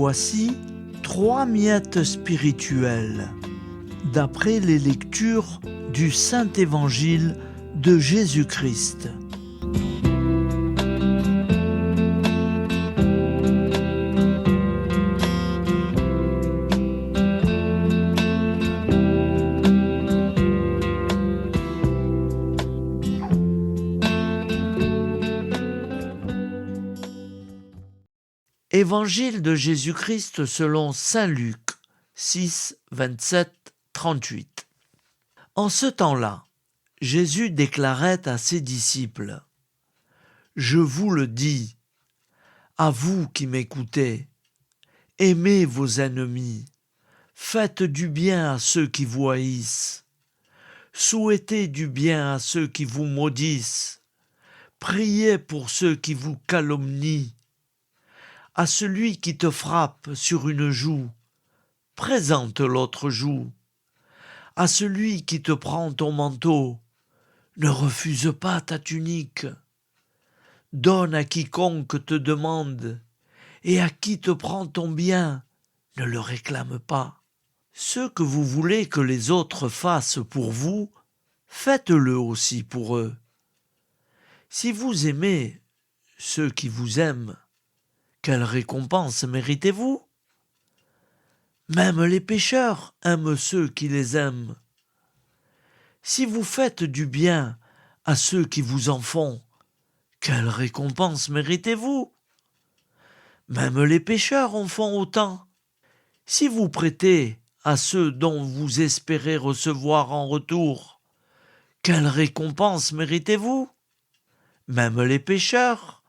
voici 3 miettes spirituelles, d'après les lectures du Saint Évangile de Jésus-Christ. Évangile de Jésus-Christ selon saint Luc 6, 27, 38. En ce temps-là, Jésus déclarait à ses disciples : « Je vous le dis, à vous qui m'écoutez, aimez vos ennemis, faites du bien à ceux qui vous haïssent, souhaitez du bien à ceux qui vous maudissent, priez pour ceux qui vous calomnient. À celui qui te frappe sur une joue, présente l'autre joue. À celui qui te prend ton manteau, ne refuse pas ta tunique. Donne à quiconque te demande, et à qui te prend ton bien, ne le réclame pas. Ce que vous voulez que les autres fassent pour vous, faites-le aussi pour eux. Si vous aimez ceux qui vous aiment, quelle récompense méritez-vous ? Même les pécheurs aiment ceux qui les aiment. Si vous faites du bien à ceux qui vous en font, quelle récompense méritez-vous ? Même les pécheurs en font autant. Si vous prêtez à ceux dont vous espérez recevoir en retour, quelle récompense méritez-vous ? Même les pécheurs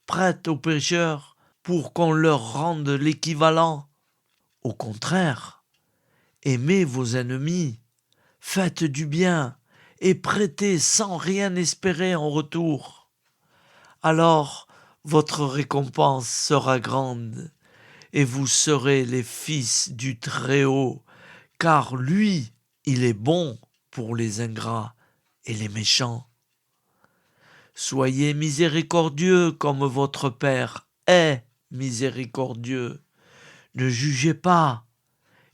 prêtent aux pécheurs pour qu'on leur rende l'équivalent. Au contraire, aimez vos ennemis, faites du bien et prêtez sans rien espérer en retour. Alors votre récompense sera grande et vous serez les fils du Très-Haut, car lui, il est bon pour les ingrats et les méchants. Soyez miséricordieux comme votre Père est miséricordieux. Ne jugez pas,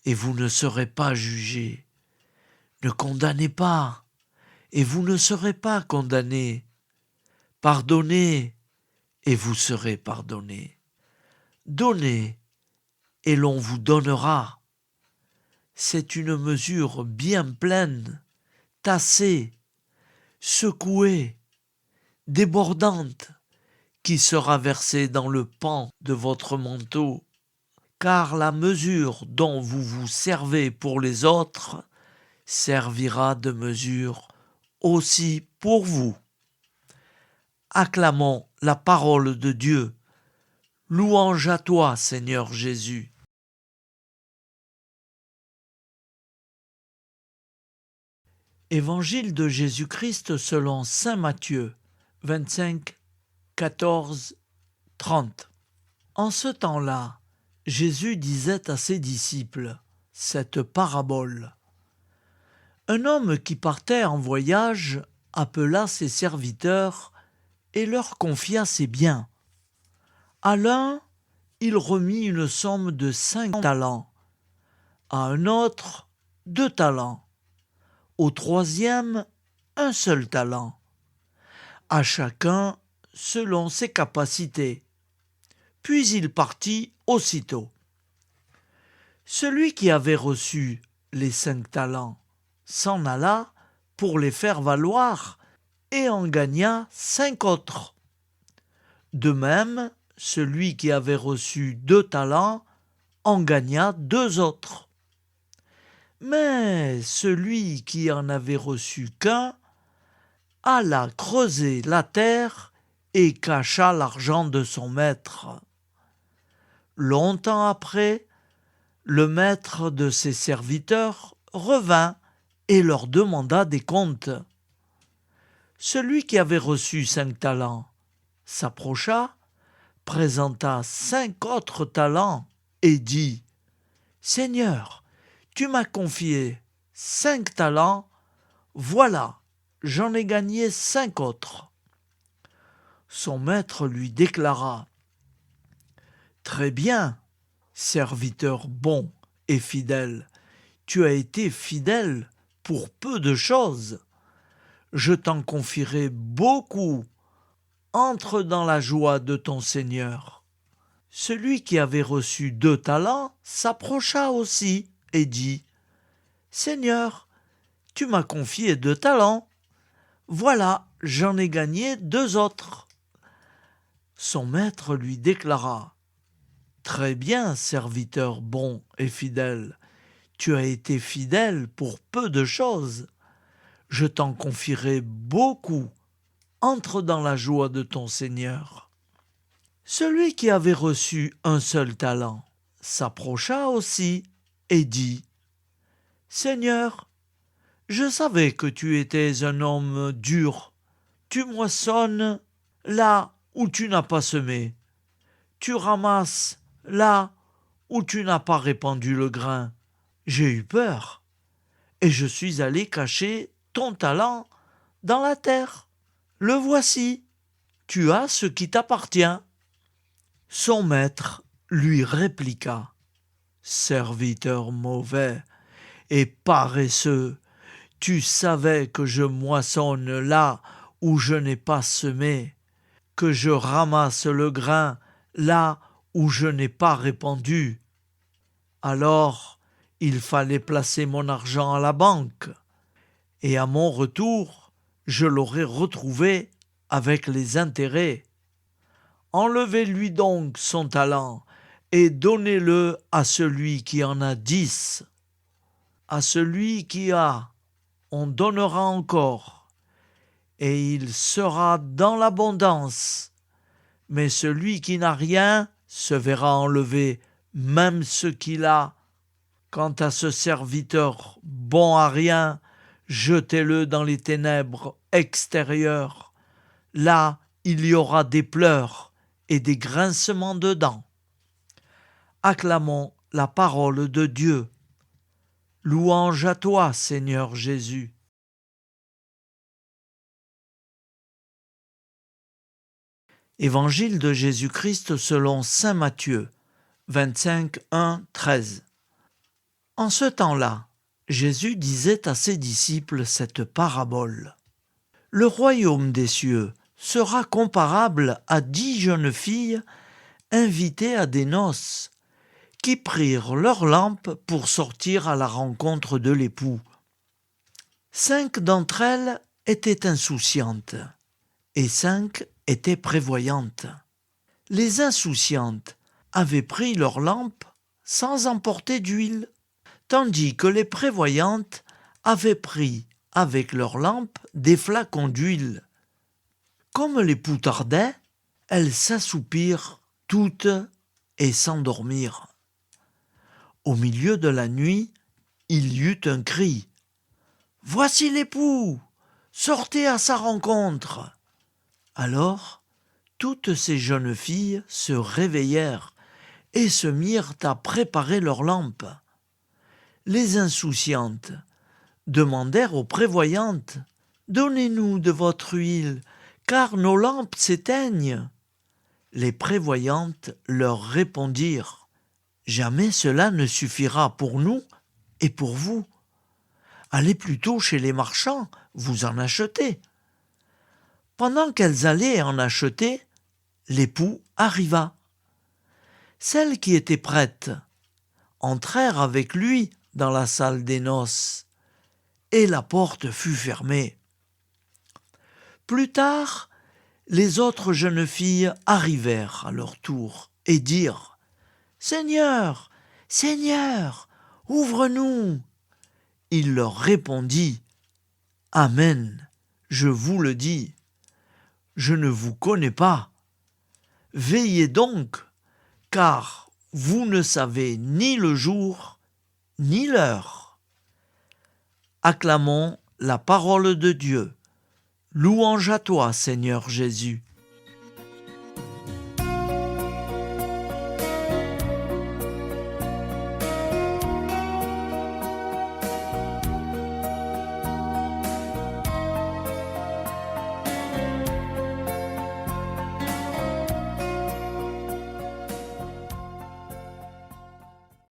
et vous ne serez pas jugés. Ne condamnez pas, et vous ne serez pas condamnés. Pardonnez, et vous serez pardonnés. Donnez, et l'on vous donnera. C'est une mesure bien pleine, tassée, secouée, débordante, qui sera versée dans le pan de votre manteau. Car la mesure dont vous vous servez pour les autres servira de mesure aussi pour vous. Acclamons la parole de Dieu. Louange à toi, Seigneur Jésus. Évangile de Jésus-Christ selon saint Matthieu 25, 14, 30. En ce temps-là, Jésus disait à ses disciples cette parabole. Un homme qui partait en voyage appela ses serviteurs et leur confia ses biens. À l'un, il remit une somme de 5 talents, à un autre 2 talents, au troisième 1 seul talent, à chacun selon ses capacités. Puis il partit aussitôt. Celui qui avait reçu les 5 talents s'en alla pour les faire valoir et en gagna 5 autres. De même, celui qui avait reçu 2 talents en gagna 2 autres. Mais celui qui en avait reçu qu'un alla creuser la terre et cacha l'argent de son maître. Longtemps après, le maître de ses serviteurs revint et leur demanda des comptes. Celui qui avait reçu 5 talents s'approcha, présenta 5 autres talents et dit : « Seigneur, tu m'as confié 5 talents, voilà, j'en ai gagné 5 autres. » Son maître lui déclara : « Très bien, Serviteur bon et fidèle, tu as été fidèle pour peu de choses. Je t'en confierai beaucoup. Entre dans la joie de ton Seigneur. Celui qui avait reçu 2 talents s'approcha aussi et dit : Seigneur, tu m'as confié 2 talents. Voilà, j'en ai gagné 2 autres. Son maître lui déclara : Très bien, serviteur bon et fidèle. Tu as été fidèle pour peu de choses. Je t'en confierai beaucoup. Entre dans la joie de ton Seigneur. Celui qui avait reçu 1 seul talent s'approcha aussi et dit : Seigneur, je savais que tu étais un homme dur. Tu moissonnes là où tu n'as pas semé. Tu ramasses là où tu n'as pas répandu le grain. J'ai eu peur et je suis allé cacher ton talent dans la terre. Le voici, tu as ce qui t'appartient. Son maître lui répliqua : Serviteur mauvais et paresseux, tu savais que je moissonne là où je n'ai pas semé, que je ramasse le grain là où je n'ai pas répandu. Alors, il fallait placer mon argent à la banque, et à mon retour, je l'aurais retrouvé avec les intérêts. Enlevez-lui donc son talent et donnez-le à celui qui en a 10. À celui qui a, on donnera encore, et il sera dans l'abondance. Mais celui qui n'a rien se verra enlever même ce qu'il a. Quant à ce serviteur bon à rien, jetez-le dans les ténèbres extérieures. Là, il y aura des pleurs et des grincements de dents. Acclamons la parole de Dieu. Louange à toi, Seigneur Jésus. Évangile de Jésus-Christ selon saint Matthieu, 25, 1, 13. En ce temps-là, Jésus disait à ses disciples cette parabole. Le royaume des cieux sera comparable à 10 jeunes filles invitées à des noces, qui prirent leurs lampes pour sortir à la rencontre de l'époux. 5 d'entre elles étaient insouciantes, et 5 étaient prévoyantes. Les insouciantes avaient pris leurs lampes sans emporter d'huile, tandis que les prévoyantes avaient pris avec leurs lampes des flacons d'huile. Comme l'époux tardait, elles s'assoupirent toutes et s'endormirent. Au milieu de la nuit, il y eut un cri. « Voici l'époux! Sortez à sa rencontre !» Alors, toutes ces jeunes filles se réveillèrent et se mirent à préparer leurs lampes. Les insouciantes demandèrent aux prévoyantes : « Donnez-nous de votre huile, car nos lampes s'éteignent. » Les prévoyantes leur répondirent : « Jamais cela ne suffira pour nous et pour vous. Allez plutôt chez les marchands, vous en achetez. » Pendant qu'elles allaient en acheter, l'époux arriva. Celles qui étaient prêtes entrèrent avec lui dans la salle des noces, et la porte fut fermée. Plus tard, les autres jeunes filles arrivèrent à leur tour et dirent : « Seigneur, Seigneur, ouvre-nous !» Il leur répondit : « Amen, je vous le dis, je ne vous connais pas. Veillez donc, car vous ne savez ni le jour ni l'heure. » Acclamons la parole de Dieu. Louange à toi, Seigneur Jésus.